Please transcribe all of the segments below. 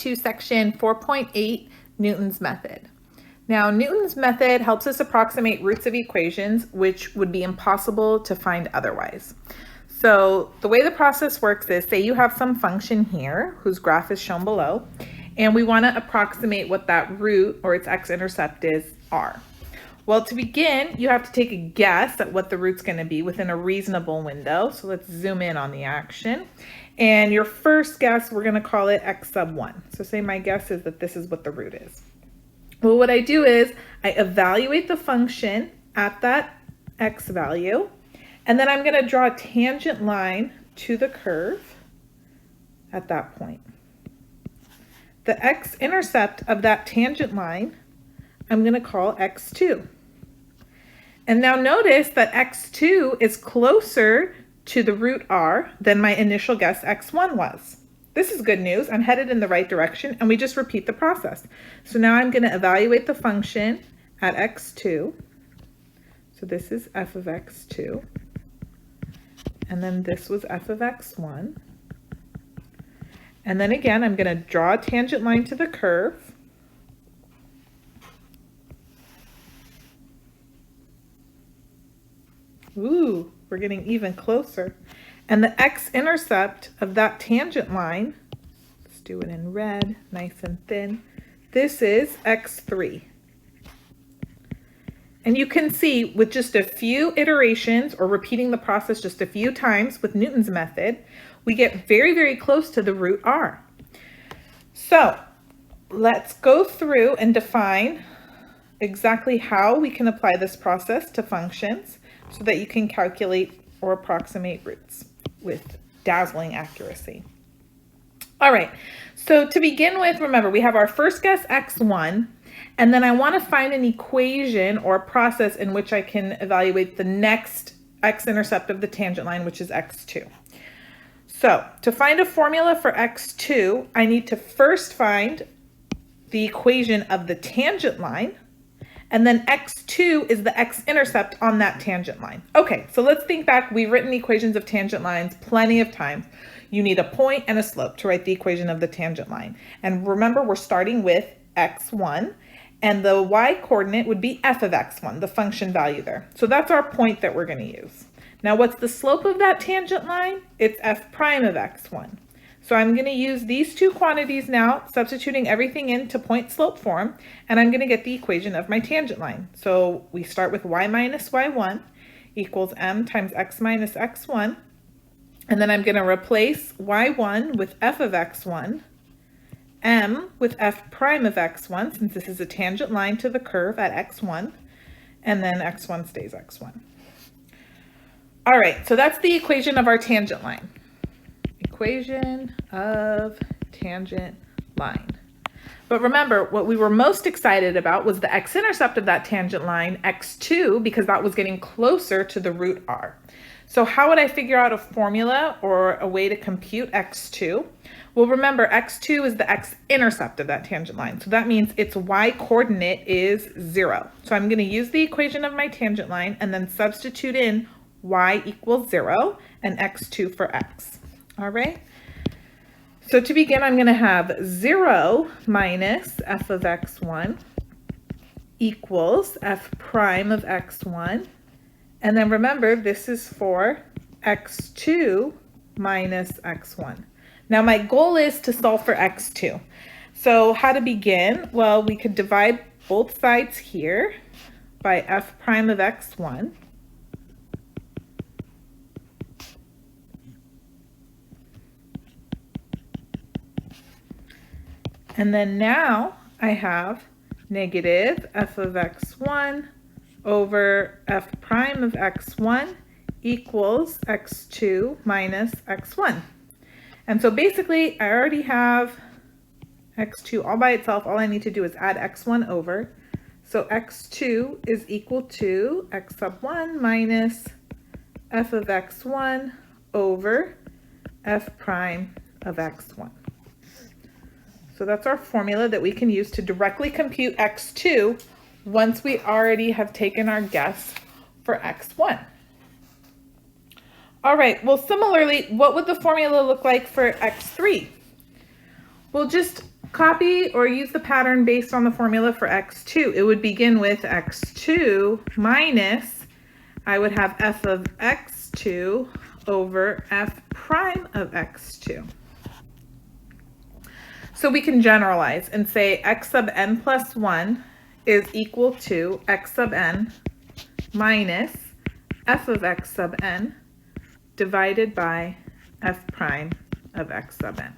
to section 4.8, Newton's method. Now, Newton's method helps us approximate roots of equations, which would be impossible to find otherwise. So the way the process works is, say you have some function here whose graph is shown below, and we want to approximate what that root or its x-intercept is r. Well, to begin, you have to take a guess at what the root's going to be within a reasonable window. So let's zoom in on the action. And your first guess, we're going to call it x sub 1. So say my guess is that this is what the root is. Well, what I do is I evaluate the function at that x value, and then I'm going to draw a tangent line to the curve at that point. The x-intercept of that tangent line, I'm going to call x2. And now notice that x2 is closer to the root r than my initial guess x1 was. This is good news. I'm headed in the right direction, and we just repeat the process. So now I'm going to evaluate the function at x2. So this is f of x2. And then this was f of x1. And then again, I'm going to draw a tangent line to the curve. Ooh, we're getting even closer. And the x-intercept of that tangent line, let's do it in red, nice and thin. This is x3. And you can see with just a few iterations or repeating the process just a few times with Newton's method, we get very, very close to the root r. So let's go through and define exactly how we can apply this process to functions so that you can calculate or approximate roots with dazzling accuracy. All right, so to begin with, remember we have our first guess x1, and then I want to find an equation or a process in which I can evaluate the next x-intercept of the tangent line, which is x2. So to find a formula for x2, I need to first find the equation of the tangent line, and then x2 is the x-intercept on that tangent line. Okay, so let's think back. We've written equations of tangent lines plenty of times. You need a point and a slope to write the equation of the tangent line. And remember, we're starting with x1, and the y-coordinate would be f of x1, the function value there. So that's our point that we're going to use. Now, what's the slope of that tangent line? It's f prime of x1. So I'm going to use these two quantities now, substituting everything into point slope form, and I'm going to get the equation of my tangent line. So we start with y minus y1 equals m times x minus x1, and then I'm going to replace y1 with f of x1, m with f prime of x1, since this is a tangent line to the curve at x1, and then x1 stays x1. All right, so that's the equation of our tangent line. Equation of tangent line. But remember, what we were most excited about was the x-intercept of that tangent line, x2, because that was getting closer to the root r. So how would I figure out a formula or a way to compute x2? Well, remember, x2 is the x-intercept of that tangent line. So that means its y-coordinate is 0. So I'm going to use the equation of my tangent line and then substitute in y equals 0 and x2 for x. All right, so to begin, I'm going to have 0 minus f of x1 equals f prime of x1. And then remember, this is for x2 minus x1. Now my goal is to solve for x2. So how to begin? Well, we could divide both sides here by f prime of x1. And then now I have negative f of x1 over f prime of x1 equals x2 minus x1. And so basically I already have x2 all by itself. All I need to do is add x1 over. So x2 is equal to x sub 1 minus f of x1 over f prime of x1. So that's our formula that we can use to directly compute x2 once we already have taken our guess for x1. All right, well, similarly, what would the formula look like for x3? Well, just copy or use the pattern based on the formula for x2. It would begin with x2 minus, I would have f of x2 over f prime of x2. So we can generalize and say x sub n plus 1 is equal to x sub n minus f of x sub n divided by f prime of x sub n.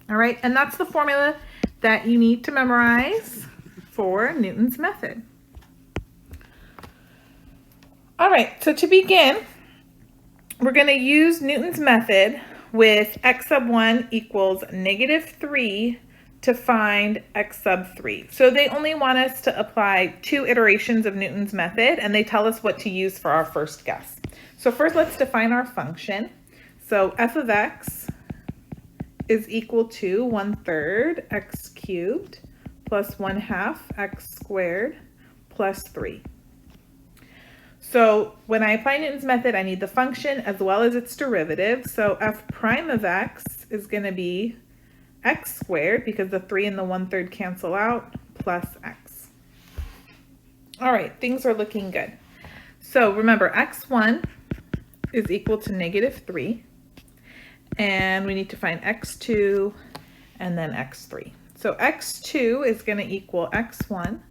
All right, and that's the formula that you need to memorize for Newton's method. All right, so to begin, we're going to use Newton's method with x sub 1 equals -3 to find x sub 3. So they only want us to apply 2 iterations of Newton's method, and they tell us what to use for our first guess. So first, let's define our function. So f of x is equal to 1/3 x cubed plus 1/2 x squared plus 3. So when I apply Newton's method, I need the function as well as its derivative. So f prime of x is going to be x squared, because the 3 and the 1/3 cancel out, plus x. All right, things are looking good. So remember, x1 is equal to -3, and we need to find x2 and then x3. So x2 is going to equal x1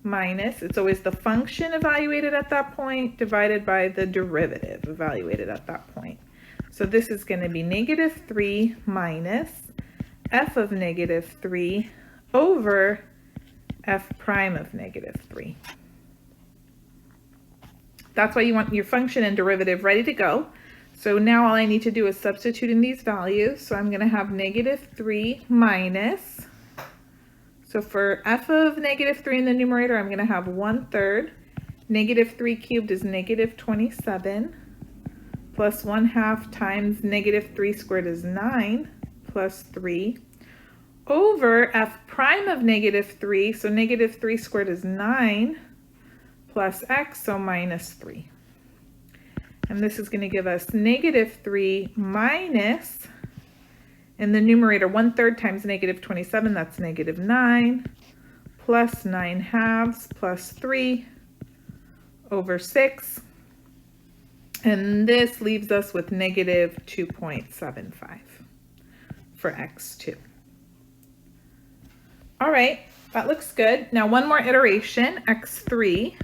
minus, it's always the function evaluated at that point divided by the derivative evaluated at that point. So this is going to be -3 minus f of -3 over f prime of -3. That's why you want your function and derivative ready to go. So now all I need to do is substitute in these values. So I'm going to have -3 minus, so for f of -3 in the numerator, I'm going to have 1/3. -3 cubed is -27, plus 1/2 times -3 squared is 9, plus 3, over f prime of -3, so -3 squared is 9, plus x, so -3. And this is going to give us -3 minus, in the numerator, 1/3 times -27, that's -9, plus 9/2 plus 3 over 6. And this leaves us with -2.75 for x2. All right, that looks good. Now one more iteration, x3.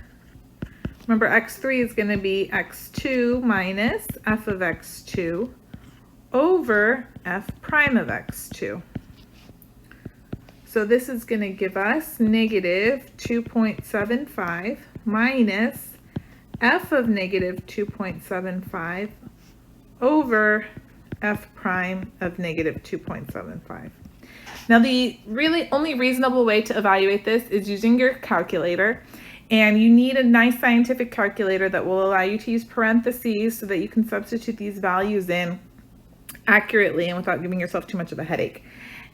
Remember, x3 is going to be x2 minus f of x2 over f prime of x2. So this is going to give us -2.75 minus f of -2.75 over f prime of -2.75. Now the really only reasonable way to evaluate this is using your calculator. And you need a nice scientific calculator that will allow you to use parentheses so that you can substitute these values in accurately and without giving yourself too much of a headache.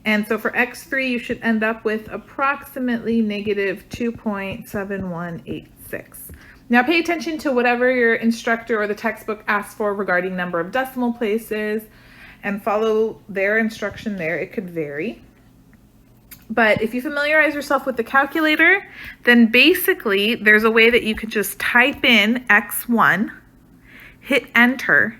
And so for x3, you should end up with approximately -2.7186. Now pay attention to whatever your instructor or the textbook asks for regarding number of decimal places, and follow their instruction there. It could vary. But if you familiarize yourself with the calculator, then basically there's a way that you could just type in x1, hit enter,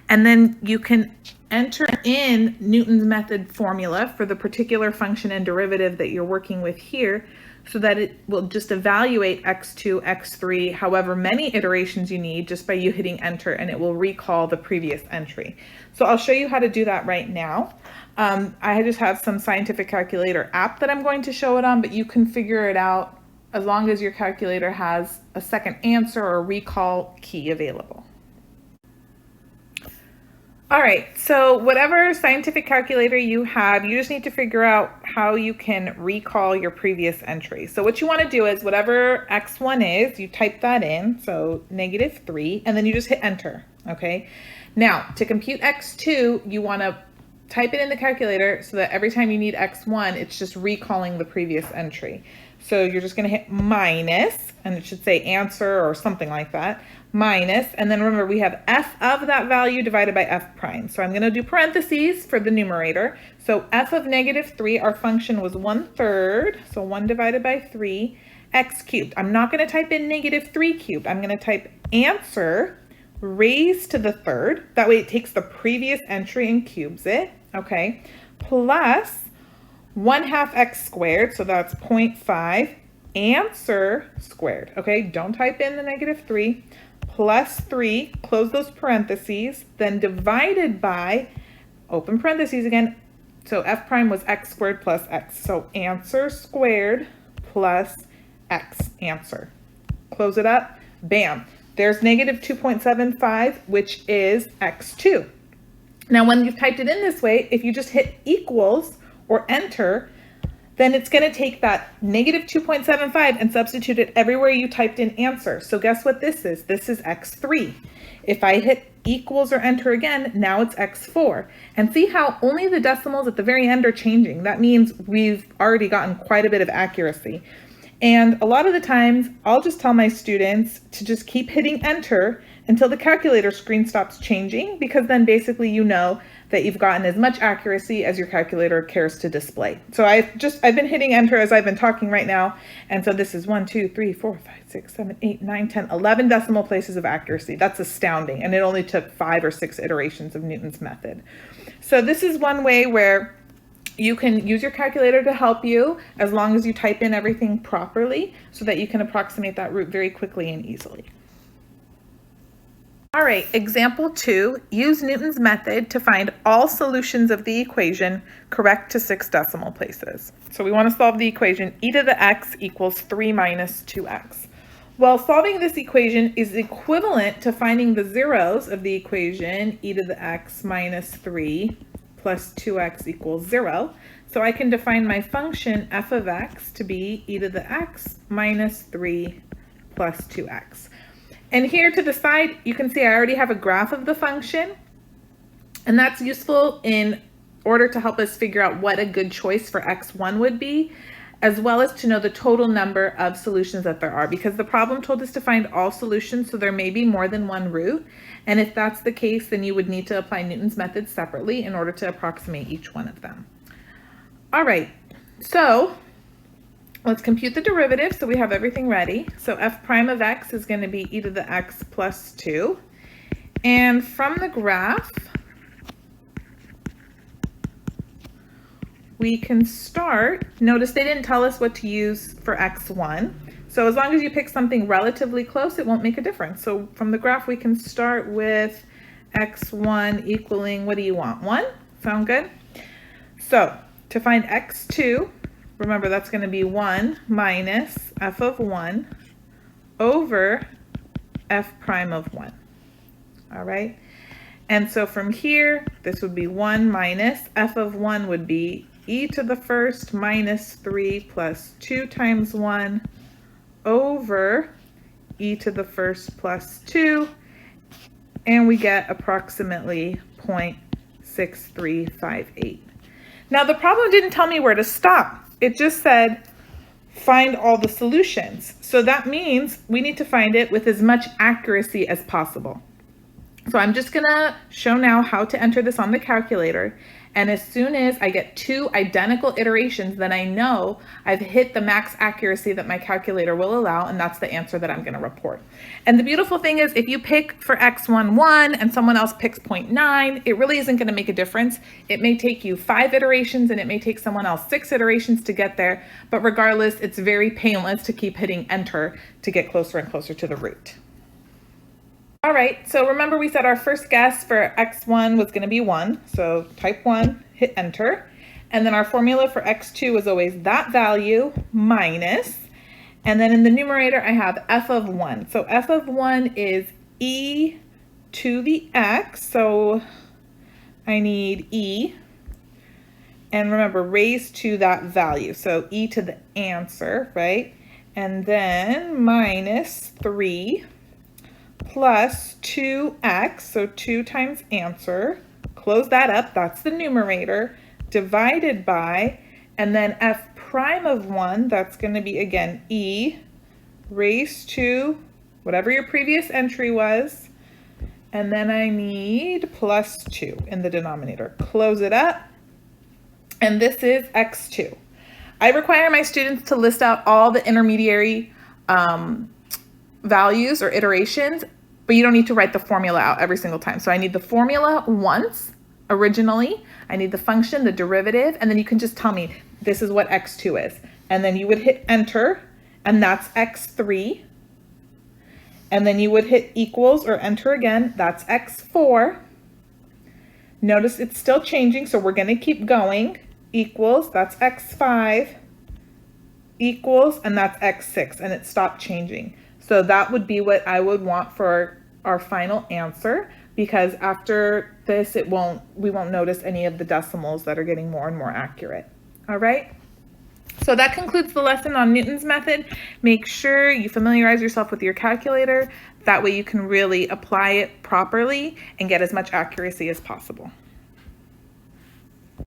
and then you can enter in Newton's method formula for the particular function and derivative that you're working with here, so that it will just evaluate x2, x3, however many iterations you need, just by you hitting enter, and it will recall the previous entry. So I'll show you how to do that right now. I just have some scientific calculator app that I'm going to show it on, but you can figure it out as long as your calculator has a second answer or recall key available. All right, so whatever scientific calculator you have, you just need to figure out how you can recall your previous entry. So what you want to do is whatever x1 is, you type that in, so -3, and then you just hit enter, okay? Now, to compute x2, you want to type it in the calculator so that every time you need x1, it's just recalling the previous entry. So you're just going to hit minus, and it should say answer or something like that, minus, and then remember we have f of that value divided by f prime. So I'm going to do parentheses for the numerator. So f of -3, our function was 1/3, so 1 divided by 3, x cubed. I'm not going to type in -3 cubed. I'm going to type answer raised to the third. That way it takes the previous entry and cubes it, okay, plus 1/2 x squared, so that's 0.5, answer squared, okay? Don't type in the -3, plus 3, close those parentheses, then divided by, open parentheses again, so f prime was x squared plus x, so answer squared plus x, answer. Close it up, bam. There's -2.75, which is x2. Now, when you've typed it in this way, if you just hit equals or enter, then it's going to take that -2.75 and substitute it everywhere you typed in answer. So guess what this is? This is x3. If I hit equals or enter again, now it's x4. And see how only the decimals at the very end are changing. That means we've already gotten quite a bit of accuracy. And a lot of the times, I'll just tell my students to just keep hitting enter until the calculator screen stops changing, because then basically you know that you've gotten as much accuracy as your calculator cares to display. So I've been hitting enter as I've been talking right now. And so this is 1, 2, 3, 4, 5, 6, 7, 8, 9, 10, 11 decimal places of accuracy. That's astounding. And it only took 5 or 6 iterations of Newton's method. So this is one way where you can use your calculator to help you as long as you type in everything properly so that you can approximate that root very quickly and easily. All right, example 2, use Newton's method to find all solutions of the equation correct to 6 decimal places. So we want to solve the equation e to the x equals 3 minus 2x. Well, solving this equation is equivalent to finding the zeros of the equation e to the x minus 3 plus 2x equals 0. So I can define my function f of x to be e to the x minus 3 plus 2x. And here to the side, you can see I already have a graph of the function, and that's useful in order to help us figure out what a good choice for x1 would be, as well as to know the total number of solutions that there are, because the problem told us to find all solutions, so there may be more than one root. And if that's the case, then you would need to apply Newton's method separately in order to approximate each one of them. All right, so let's compute the derivative so we have everything ready. So f prime of x is going to be e to the x plus 2. And from the graph, we can start. Notice they didn't tell us what to use for x1. So as long as you pick something relatively close, it won't make a difference. So from the graph, we can start with x1 equaling, what do you want? 1? Sound good? So to find x2, remember that's going to be 1 minus f of 1 over f prime of 1. All right? And so from here, this would be 1 minus f of 1 would be e to the first minus 3 plus 2 times 1 over e to the first plus 2, and we get approximately 0.6358. Now the problem didn't tell me where to stop. It just said find all the solutions. So that means we need to find it with as much accuracy as possible. So I'm just gonna show now how to enter this on the calculator. And as soon as I get 2 identical iterations, then I know I've hit the max accuracy that my calculator will allow, and that's the answer that I'm going to report. And the beautiful thing is, if you pick for x1 1 and someone else picks 0.9, it really isn't going to make a difference. It may take you 5 iterations and it may take someone else 6 iterations to get there, but regardless, it's very painless to keep hitting enter to get closer and closer to the root. All right, so remember we said our first guess for x1 was going to be 1, so type 1, hit enter, and then our formula for x2 is always that value minus, and then in the numerator I have f of 1. So f of 1 is e to the x, so I need e, and remember raised to that value, so e to the answer, right? And then minus 3 plus 2x, so 2 times answer, close that up, that's the numerator, divided by, and then f prime of 1, that's going to be, again, e raised to whatever your previous entry was, and then I need plus 2 in the denominator. Close it up, and this is x2. I require my students to list out all the intermediary values or iterations, but you don't need to write the formula out every single time. So I need the formula once originally, I need the function, the derivative, and then you can just tell me this is what x2 is. And then you would hit enter, and that's x3. And then you would hit equals or enter again, that's x4. Notice it's still changing, so we're going to keep going. Equals, that's x5. Equals, and that's x6, and it stopped changing. So that would be what I would want for our final answer, because after this, we won't notice any of the decimals that are getting more and more accurate. All right? So that concludes the lesson on Newton's method. Make sure you familiarize yourself with your calculator. That way you can really apply it properly and get as much accuracy as possible.